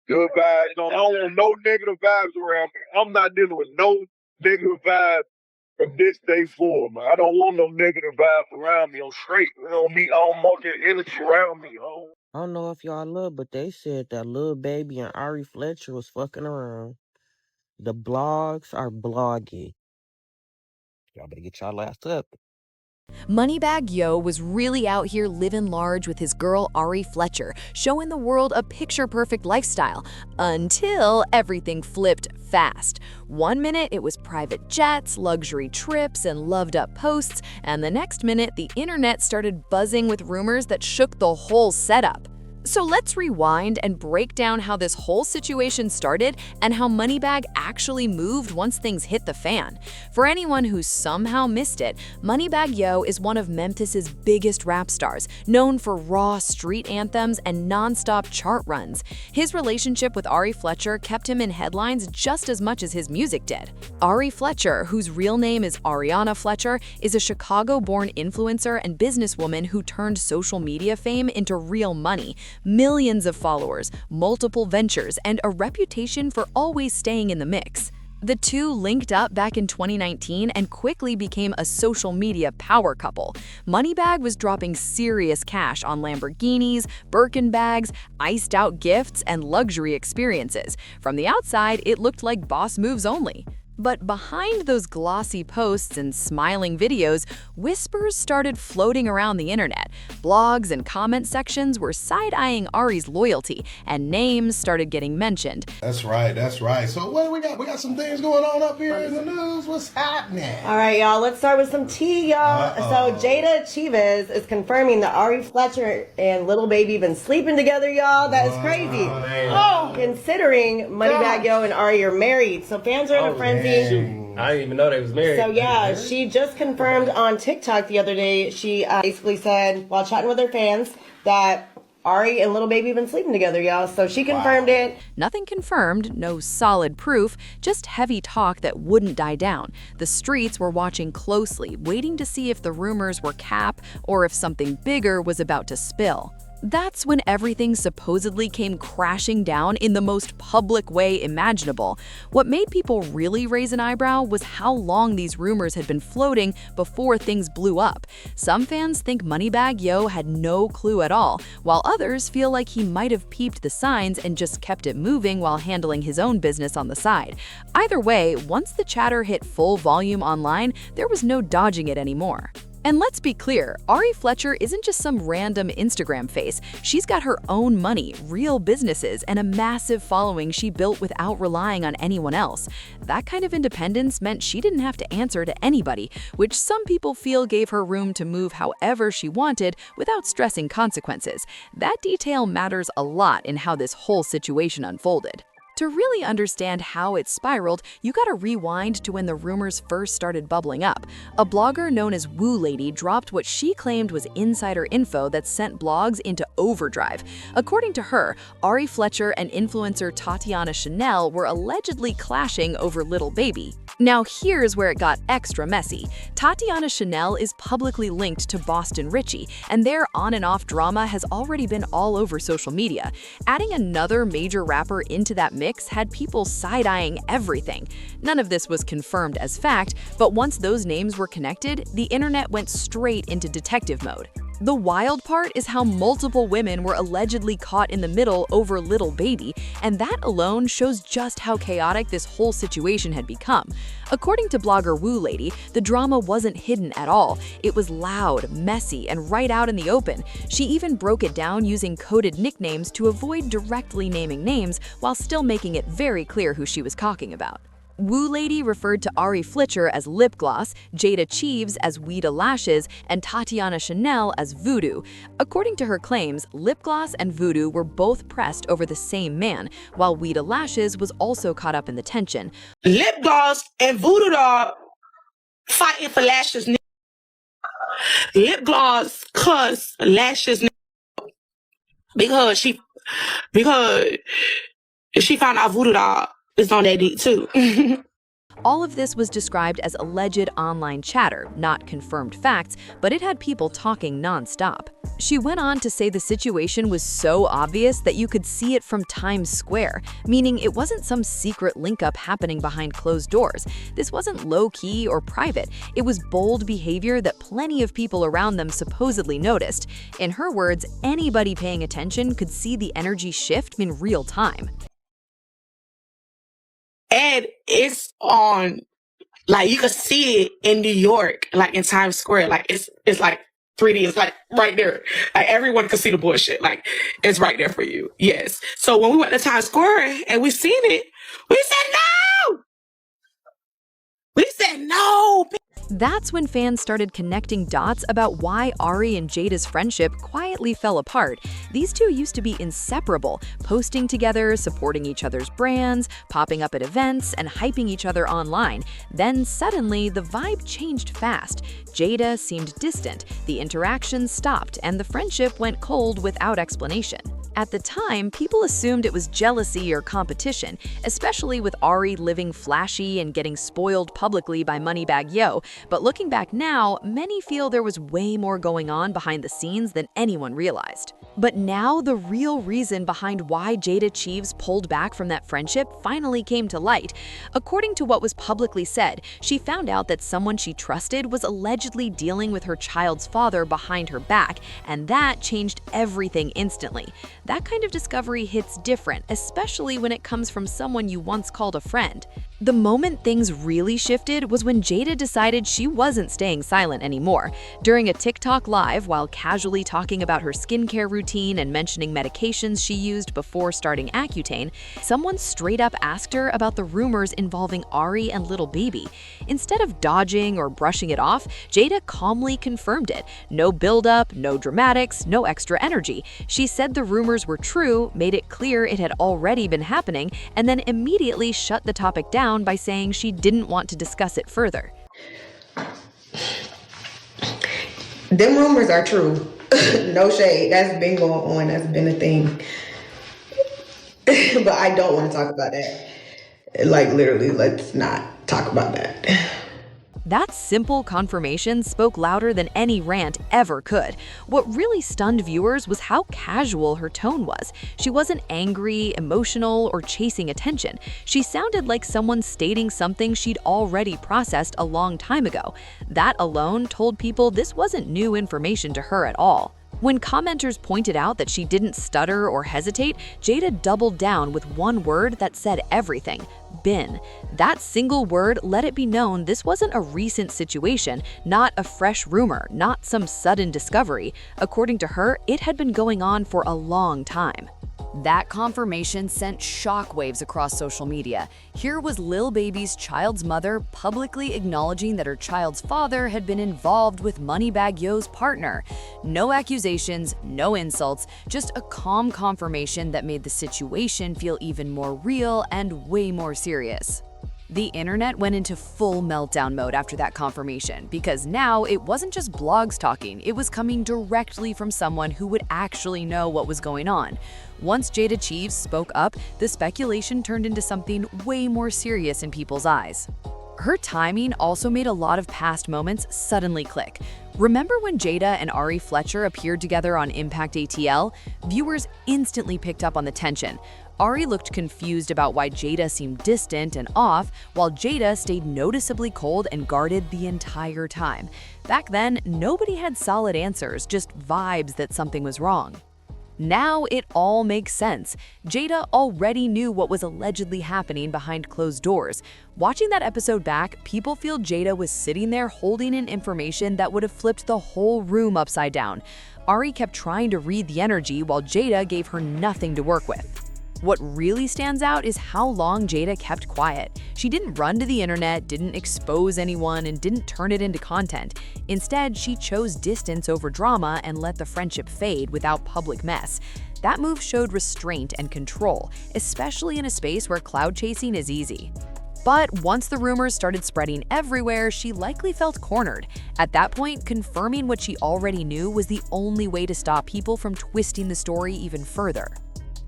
Good vibes. I don't want no negative vibes around me. I'm not dealing with no negative vibes from this day forward, man. I don't want no negative vibes around me. I'm straight. I don't need all market energy around me, oh. I don't know if y'all look, but they said that Lil Baby and Ari Fletcher was fucking around. The blogs are blogging. Y'all better get y'all ass up. MoneyBagg Yo was really out here living large with his girl Ari Fletcher, showing the world a picture-perfect lifestyle, until everything flipped fast. One minute it was private jets, luxury trips, and loved-up posts, and the next minute the internet started buzzing with rumors that shook the whole setup. So let's rewind and break down how this whole situation started and how MoneyBagg actually moved once things hit the fan. For anyone who somehow missed it, MoneyBagg Yo is one of Memphis's biggest rap stars, known for raw street anthems and non-stop chart runs. His relationship with Ari Fletcher kept him in headlines just as much as his music did. Ari Fletcher, whose real name is Ariana Fletcher, is a Chicago-born influencer and businesswoman who turned social media fame into real money. Millions of followers, multiple ventures, and a reputation for always staying in the mix. The two linked up back in 2019 and quickly became a social media power couple. MoneyBagg was dropping serious cash on Lamborghinis, Birkin bags, iced-out gifts, and luxury experiences. From the outside, it looked like boss moves only. But behind those glossy posts and smiling videos, whispers started floating around the internet. Blogs and comment sections were side-eyeing Ari's loyalty, and names started getting mentioned. That's right, that's right. So what do we got? We got some things going on up here in the news. What's happening? All right, y'all, let's start with some tea, y'all. So Jada Chivas is confirming that Ari Fletcher and Lil Baby been sleeping together, y'all. That is crazy. Considering MoneyBagg Yo and Ari are married. So fans are in a frenzy. Shoot, I didn't even know they was married. So yeah, she just confirmed on TikTok the other day. She basically said, while chatting with her fans, that Ari and Lil Baby been sleeping together, y'all. So she confirmed it. Nothing confirmed, no solid proof, just heavy talk that wouldn't die down. The streets were watching closely, waiting to see if the rumors were cap or if something bigger was about to spill. That's when everything supposedly came crashing down in the most public way imaginable. What made people really raise an eyebrow was how long these rumors had been floating before things blew up. Some fans think MoneyBagg Yo had no clue at all, while others feel like he might have peeped the signs and just kept it moving while handling his own business on the side. Either way, once the chatter hit full volume online, there was no dodging it anymore. And let's be clear, Ari Fletcher isn't just some random Instagram face. She's got her own money, real businesses, and a massive following she built without relying on anyone else. That kind of independence meant she didn't have to answer to anybody, which some people feel gave her room to move however she wanted without stressing consequences. That detail matters a lot in how this whole situation unfolded. To really understand how it spiraled, you gotta rewind to when the rumors first started bubbling up. A blogger known as Woo Lady dropped what she claimed was insider info that sent blogs into overdrive. According to her, Ari Fletcher and influencer Tatiana Chanel were allegedly clashing over Lil Baby. Now here's where it got extra messy. Tatiana Chanel is publicly linked to Boston Richie, and their on and off drama has already been all over social media. Adding another major rapper into that mix had people side-eyeing everything. None of this was confirmed as fact, but once those names were connected, the internet went straight into detective mode. The wild part is how multiple women were allegedly caught in the middle over Lil Baby, and that alone shows just how chaotic this whole situation had become. According to blogger Woo Lady, the drama wasn't hidden at all. It was loud, messy, and right out in the open. She even broke it down using coded nicknames to avoid directly naming names while still making it very clear who she was talking about. Woo Lady referred to Ari Fletcher as Lip Gloss, Jada Chieves as Weeda Lashes, and Tatiana Chanel as Voodoo. According to her claims, Lip Gloss and Voodoo were both pressed over the same man, while Weeda Lashes was also caught up in the tension. Lip Gloss and Voodoo Dog fighting for Lashes. Lip Gloss cuss Lashes because she found out Voodoo Dog is on that dick too. All of this was described as alleged online chatter, not confirmed facts, but it had people talking nonstop. She went on to say the situation was so obvious that you could see it from Times Square, meaning it wasn't some secret link-up happening behind closed doors. This wasn't low-key or private. It was bold behavior that plenty of people around them supposedly noticed. In her words, anybody paying attention could see the energy shift in real time. And it's on, like, you can see it in New York, like in Times Square. Like, it's like 3D. It's like right there. Like, everyone can see the bullshit. Like, it's right there for you. Yes. So when we went to Times Square and we seen it, we said no. We said no. That's when fans started connecting dots about why Ari and Jada's friendship quietly fell apart. These two used to be inseparable, posting together, supporting each other's brands, popping up at events, and hyping each other online. Then suddenly, the vibe changed fast. Jada seemed distant, the interactions stopped, and the friendship went cold without explanation. At the time, people assumed it was jealousy or competition, especially with Ari living flashy and getting spoiled publicly by MoneyBagg Yo. But looking back now, many feel there was way more going on behind the scenes than anyone realized. But now, the real reason behind why Jada Cheeves pulled back from that friendship finally came to light. According to what was publicly said, she found out that someone she trusted was allegedly dealing with her child's father behind her back, and that changed everything instantly. That kind of discovery hits different, especially when it comes from someone you once called a friend. The moment things really shifted was when Jada decided she wasn't staying silent anymore. During a TikTok live, while casually talking about her skincare routine and mentioning medications she used before starting Accutane, someone straight up asked her about the rumors involving Ari and Lil Baby. Instead of dodging or brushing it off, Jada calmly confirmed it. No buildup, no dramatics, no extra energy. She said the rumors were true, made it clear it had already been happening, and then immediately shut the topic down by saying she didn't want to discuss it further. Them rumors are true. No shade. That's been going on. That's been a thing. But I don't want to talk about that. Like, literally, let's not talk about that. That simple confirmation spoke louder than any rant ever could. What really stunned viewers was how casual her tone was. She wasn't angry, emotional, or chasing attention. She sounded like someone stating something she'd already processed a long time ago. That alone told people this wasn't new information to her at all. When commenters pointed out that she didn't stutter or hesitate, Jada doubled down with one word that said everything: been. That single word let it be known this wasn't a recent situation, not a fresh rumor, not some sudden discovery. According to her, it had been going on for a long time. That confirmation sent shockwaves across social media. Here was Lil Baby's child's mother publicly acknowledging that her child's father had been involved with MoneyBagg Yo's partner. No accusations, no insults, just a calm confirmation that made the situation feel even more real and way more serious. The internet went into full meltdown mode after that confirmation, because now it wasn't just blogs talking, it was coming directly from someone who would actually know what was going on. Once Jada Cheeves spoke up, the speculation turned into something way more serious in people's eyes. Her timing also made a lot of past moments suddenly click. Remember when Jada and Ari Fletcher appeared together on Impact ATL? Viewers instantly picked up on the tension. Ari looked confused about why Jada seemed distant and off, while Jada stayed noticeably cold and guarded the entire time. Back then, nobody had solid answers, just vibes that something was wrong. Now it all makes sense. Jada already knew what was allegedly happening behind closed doors. Watching that episode back, people feel Jada was sitting there holding in information that would have flipped the whole room upside down. Ari kept trying to read the energy while Jada gave her nothing to work with. What really stands out is how long Jada kept quiet. She didn't run to the internet, didn't expose anyone, and didn't turn it into content. Instead, she chose distance over drama and let the friendship fade without public mess. That move showed restraint and control, especially in a space where cloud chasing is easy. But once the rumors started spreading everywhere, she likely felt cornered. At that point, confirming what she already knew was the only way to stop people from twisting the story even further.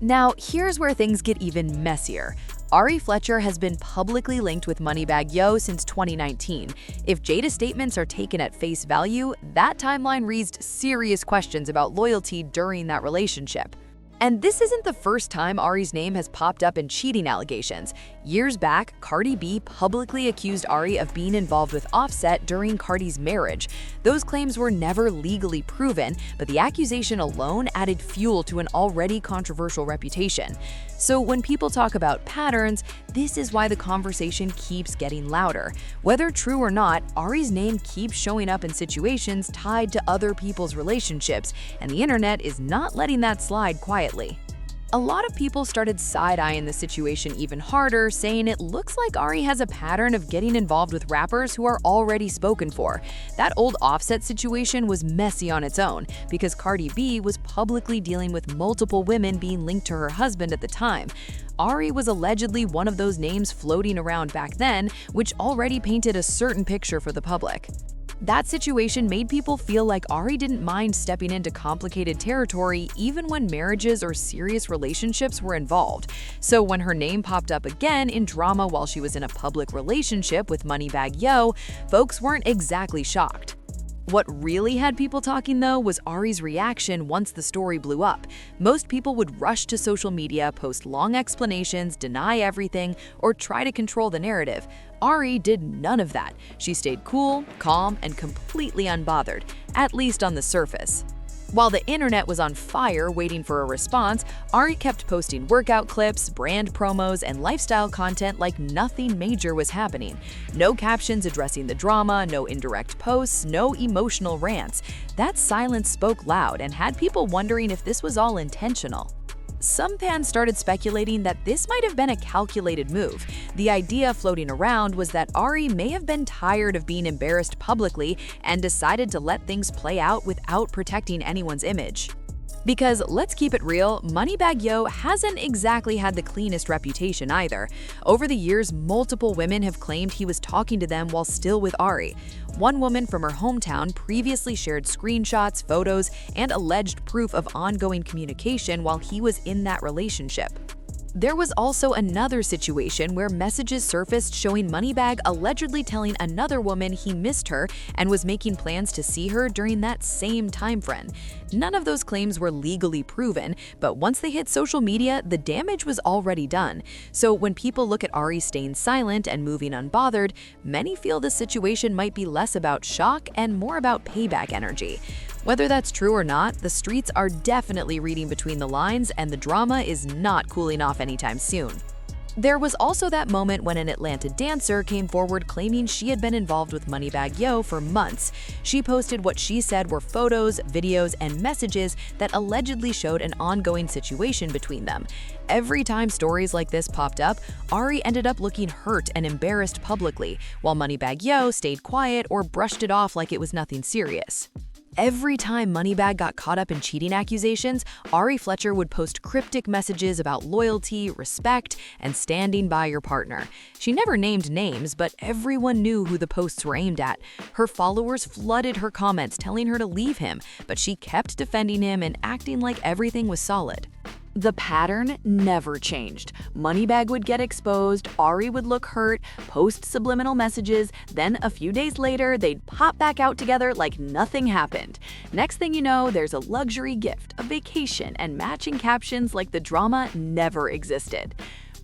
Now, here's where things get even messier. Ari Fletcher has been publicly linked with MoneyBagg Yo since 2019. If Jada's statements are taken at face value, that timeline raised serious questions about loyalty during that relationship. And this isn't the first time Ari's name has popped up in cheating allegations. Years back, Cardi B publicly accused Ari of being involved with Offset during Cardi's marriage. Those claims were never legally proven, but the accusation alone added fuel to an already controversial reputation. So when people talk about patterns, this is why the conversation keeps getting louder. Whether true or not, Ari's name keeps showing up in situations tied to other people's relationships, and the internet is not letting that slide quietly. A lot of people started side-eyeing the situation even harder, saying it looks like Ari has a pattern of getting involved with rappers who are already spoken for. That old Offset situation was messy on its own, because Cardi B was publicly dealing with multiple women being linked to her husband at the time. Ari was allegedly one of those names floating around back then, which already painted a certain picture for the public. That situation made people feel like Ari didn't mind stepping into complicated territory even when marriages or serious relationships were involved. So when her name popped up again in drama while she was in a public relationship with MoneyBagg Yo, folks weren't exactly shocked. What really had people talking, though, was Ari's reaction once the story blew up. Most people would rush to social media, post long explanations, deny everything, or try to control the narrative. Ari did none of that. She stayed cool, calm, and completely unbothered, at least on the surface. While the internet was on fire waiting for a response, Ari kept posting workout clips, brand promos, and lifestyle content like nothing major was happening. No captions addressing the drama, no indirect posts, no emotional rants. That silence spoke loud and had people wondering if this was all intentional. Some fans started speculating that this might have been a calculated move. The idea floating around was that Ari may have been tired of being embarrassed publicly and decided to let things play out without protecting anyone's image. Because let's keep it real, MoneyBagg Yo hasn't exactly had the cleanest reputation either. Over the years, multiple women have claimed he was talking to them while still with Ari. One woman from her hometown previously shared screenshots, photos, and alleged proof of ongoing communication while he was in that relationship. There was also another situation where messages surfaced showing MoneyBagg allegedly telling another woman he missed her and was making plans to see her during that same timeframe. None of those claims were legally proven, but once they hit social media, the damage was already done. So when people look at Ari staying silent and moving unbothered, many feel the situation might be less about shock and more about payback energy. Whether that's true or not, the streets are definitely reading between the lines, and the drama is not cooling off anytime soon. There was also that moment when an Atlanta dancer came forward claiming she had been involved with MoneyBagg Yo for months. She posted what she said were photos, videos, and messages that allegedly showed an ongoing situation between them. Every time stories like this popped up, Ari ended up looking hurt and embarrassed publicly, while MoneyBagg Yo stayed quiet or brushed it off like it was nothing serious. Every time MoneyBagg got caught up in cheating accusations, Ari Fletcher would post cryptic messages about loyalty, respect, and standing by your partner. She never named names, but everyone knew who the posts were aimed at. Her followers flooded her comments telling her to leave him, but she kept defending him and acting like everything was solid. The pattern never changed. MoneyBagg would get exposed, Ari would look hurt, post subliminal messages, then a few days later, they'd pop back out together like nothing happened. Next thing you know, there's a luxury gift, a vacation, and matching captions like the drama never existed.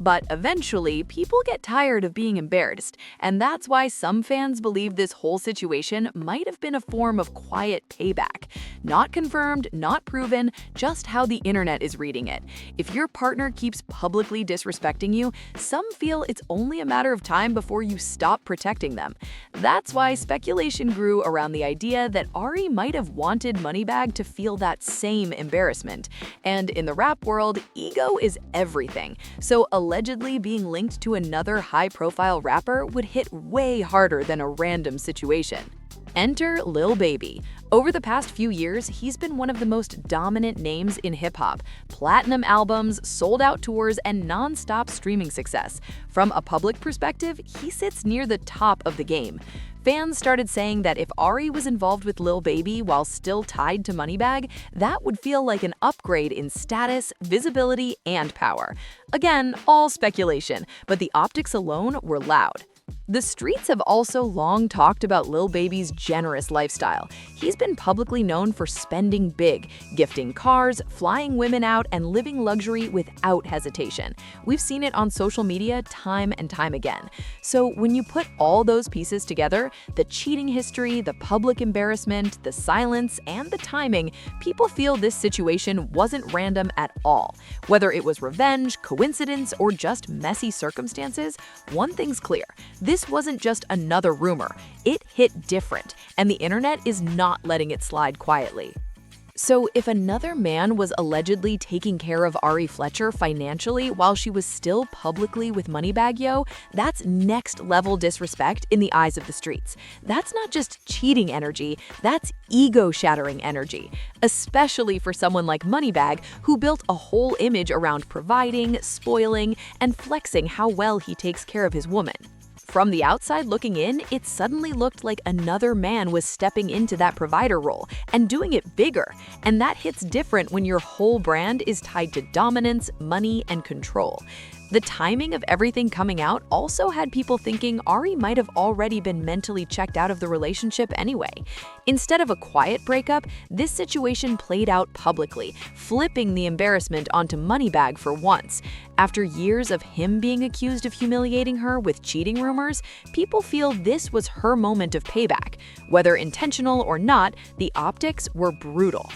But eventually, people get tired of being embarrassed, and that's why some fans believe this whole situation might have been a form of quiet payback. Not confirmed, not proven, just how the internet is reading it. If your partner keeps publicly disrespecting you, some feel it's only a matter of time before you stop protecting them. That's why speculation grew around the idea that Ari might have wanted MoneyBagg to feel that same embarrassment. And in the rap world, ego is everything, so allegedly being linked to another high-profile rapper would hit way harder than a random situation. Enter Lil Baby. Over the past few years, he's been one of the most dominant names in hip-hop. Platinum albums, sold-out tours, and non-stop streaming success. From a public perspective, he sits near the top of the game. Fans started saying that if Ari was involved with Lil Baby while still tied to MoneyBagg, that would feel like an upgrade in status, visibility, and power. Again, all speculation, but the optics alone were loud. The streets have also long talked about Lil Baby's generous lifestyle. He's been publicly known for spending big, gifting cars, flying women out, and living luxury without hesitation. We've seen it on social media time and time again. So when you put all those pieces together, the cheating history, the public embarrassment, the silence, and the timing, people feel this situation wasn't random at all. Whether it was revenge, coincidence, or just messy circumstances, one thing's clear. This wasn't just another rumor. It hit different, and the internet is not letting it slide quietly. So if another man was allegedly taking care of Ari Fletcher financially while she was still publicly with MoneyBagg Yo, that's next level disrespect in the eyes of the streets. That's not just cheating energy, that's ego-shattering energy, especially for someone like MoneyBagg, who built a whole image around providing, spoiling, and flexing how well he takes care of his woman. From the outside looking in, it suddenly looked like another man was stepping into that provider role and doing it bigger. And that hits different when your whole brand is tied to dominance, money, and control. The timing of everything coming out also had people thinking Ari might have already been mentally checked out of the relationship anyway. Instead of a quiet breakup, this situation played out publicly, flipping the embarrassment onto MoneyBagg for once. After years of him being accused of humiliating her with cheating rumors, people feel this was her moment of payback. Whether intentional or not, the optics were brutal.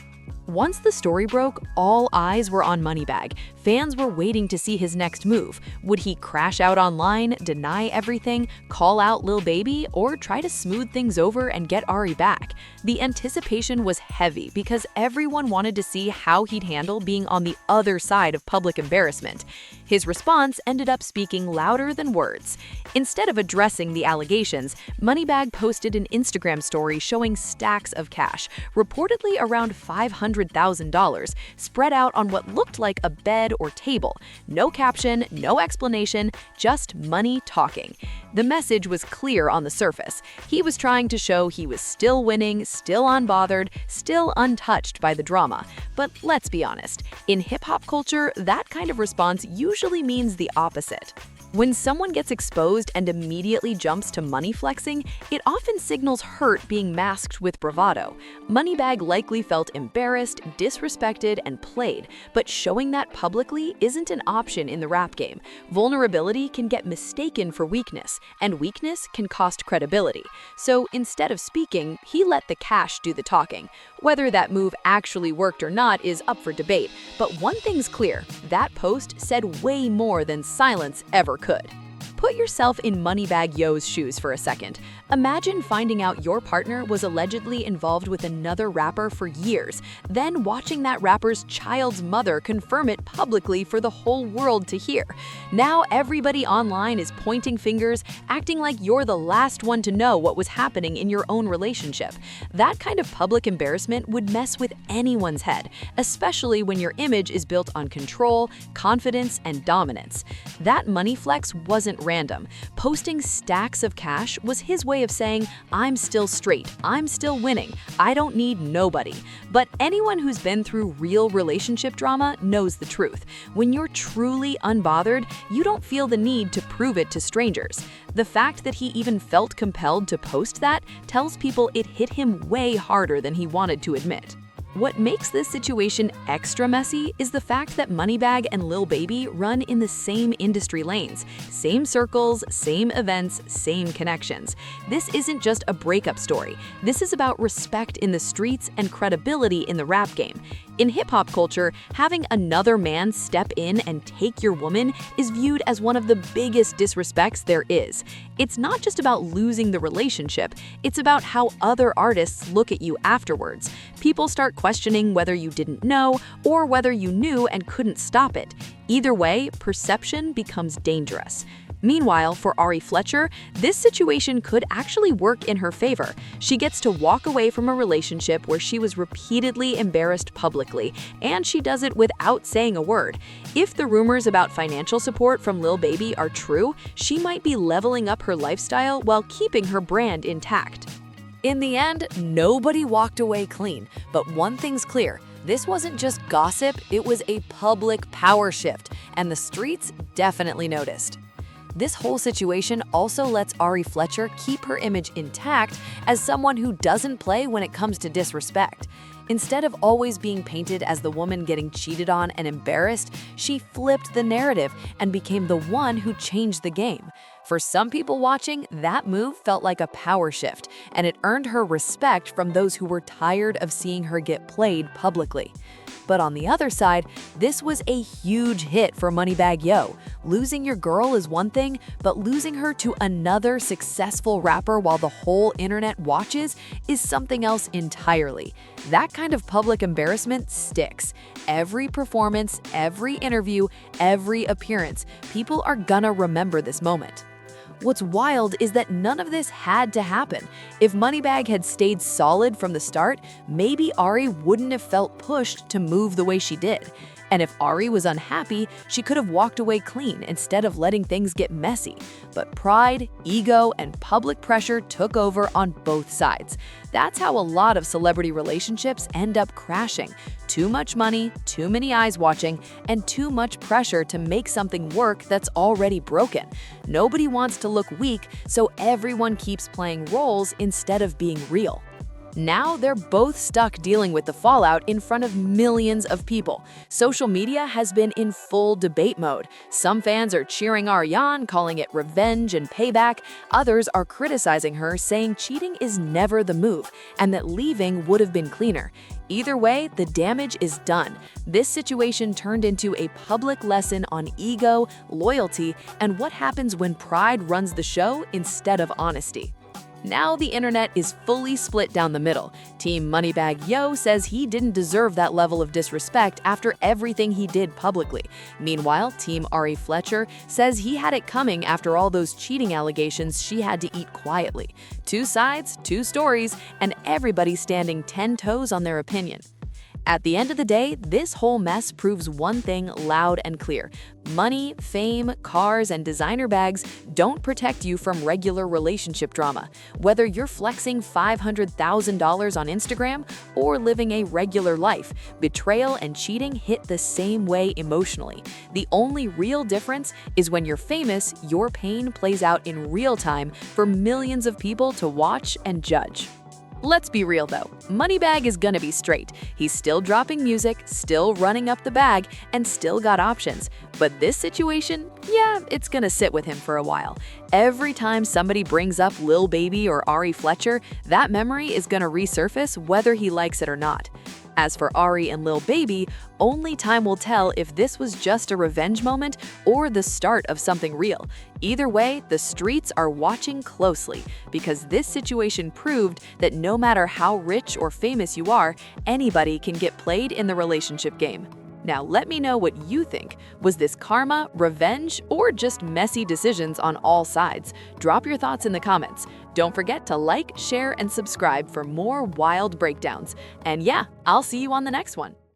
Once the story broke, all eyes were on MoneyBagg. Fans were waiting to see his next move. Would he crash out online, deny everything, call out Lil Baby, or try to smooth things over and get Ari back? The anticipation was heavy because everyone wanted to see how he'd handle being on the other side of public embarrassment. His response ended up speaking louder than words. Instead of addressing the allegations, MoneyBagg posted an Instagram story showing stacks of cash, reportedly around $500,000, spread out on what looked like a bed or table. No caption, no explanation, just money talking. The message was clear on the surface. He was trying to show he was still winning, still unbothered, still untouched by the drama. But let's be honest, in hip-hop culture, that kind of response usually means the opposite. When someone gets exposed and immediately jumps to money flexing, it often signals hurt being masked with bravado. MoneyBagg likely felt embarrassed, disrespected, and played, but showing that publicly isn't an option in the rap game. Vulnerability can get mistaken for weakness, and weakness can cost credibility. So instead of speaking, he let the cash do the talking. Whether that move actually worked or not is up for debate, but one thing's clear, that post said way more than silence ever could. Put yourself in MoneyBagg Yo's shoes for a second. Imagine finding out your partner was allegedly involved with another rapper for years, then watching that rapper's child's mother confirm it publicly for the whole world to hear. Now everybody online is pointing fingers, acting like you're the last one to know what was happening in your own relationship. That kind of public embarrassment would mess with anyone's head, especially when your image is built on control, confidence, and dominance. That money flex wasn't random. Posting stacks of cash was his way of saying, I'm still straight, I'm still winning, I don't need nobody. But anyone who's been through real relationship drama knows the truth. When you're truly unbothered, you don't feel the need to prove it to strangers. The fact that he even felt compelled to post that tells people it hit him way harder than he wanted to admit. What makes this situation extra messy is the fact that MoneyBagg and Lil Baby run in the same industry lanes, same circles, same events, same connections. This isn't just a breakup story. This is about respect in the streets and credibility in the rap game. In hip-hop culture, having another man step in and take your woman is viewed as one of the biggest disrespects there is. It's not just about losing the relationship, it's about how other artists look at you afterwards. People start questioning whether you didn't know or whether you knew and couldn't stop it. Either way, perception becomes dangerous. Meanwhile, for Ari Fletcher, this situation could actually work in her favor. She gets to walk away from a relationship where she was repeatedly embarrassed publicly, and she does it without saying a word. If the rumors about financial support from Lil Baby are true, she might be leveling up her lifestyle while keeping her brand intact. In the end, nobody walked away clean, but one thing's clear. This wasn't just gossip, it was a public power shift, and the streets definitely noticed. This whole situation also lets Ari Fletcher keep her image intact as someone who doesn't play when it comes to disrespect. Instead of always being painted as the woman getting cheated on and embarrassed, she flipped the narrative and became the one who changed the game. For some people watching, that move felt like a power shift, and it earned her respect from those who were tired of seeing her get played publicly. But on the other side, this was a huge hit for MoneyBagg Yo. Losing your girl is one thing, but losing her to another successful rapper while the whole internet watches is something else entirely. That kind of public embarrassment sticks. Every performance, every interview, every appearance, people are gonna remember this moment. What's wild is that none of this had to happen. If MoneyBagg had stayed solid from the start, maybe Ari wouldn't have felt pushed to move the way she did. And if Ari was unhappy, she could have walked away clean instead of letting things get messy. But pride, ego, and public pressure took over on both sides. That's how a lot of celebrity relationships end up crashing. Too much money, too many eyes watching, and too much pressure to make something work that's already broken. Nobody wants to look weak, so everyone keeps playing roles instead of being real. Now they're both stuck dealing with the fallout in front of millions of people. Social media has been in full debate mode. Some fans are cheering Ari on, calling it revenge and payback. Others are criticizing her, saying cheating is never the move, and that leaving would have been cleaner. Either way, the damage is done. This situation turned into a public lesson on ego, loyalty, and what happens when pride runs the show instead of honesty. Now the internet is fully split down the middle. Team MoneyBagg Yo says he didn't deserve that level of disrespect after everything he did publicly. Meanwhile, Team Ari Fletcher says he had it coming after all those cheating allegations she had to eat quietly. Two sides, two stories, and everybody standing 10 toes on their opinion. At the end of the day, this whole mess proves one thing loud and clear. Money, fame, cars, and designer bags don't protect you from regular relationship drama. Whether you're flexing $500,000 on Instagram or living a regular life, betrayal and cheating hit the same way emotionally. The only real difference is when you're famous, your pain plays out in real time for millions of people to watch and judge. Let's be real though, MoneyBagg is gonna be straight. He's still dropping music, still running up the bag, and still got options. But this situation, yeah, it's gonna sit with him for a while. Every time somebody brings up Lil Baby or Ari Fletcher, that memory is gonna resurface whether he likes it or not. As for Ari and Lil Baby, only time will tell if this was just a revenge moment or the start of something real. Either way, the streets are watching closely because this situation proved that no matter how rich or famous you are, anybody can get played in the relationship game. Now let me know what you think. Was this karma, revenge, or just messy decisions on all sides? Drop your thoughts in the comments. Don't forget to like, share, and subscribe for more wild breakdowns. And yeah, I'll see you on the next one.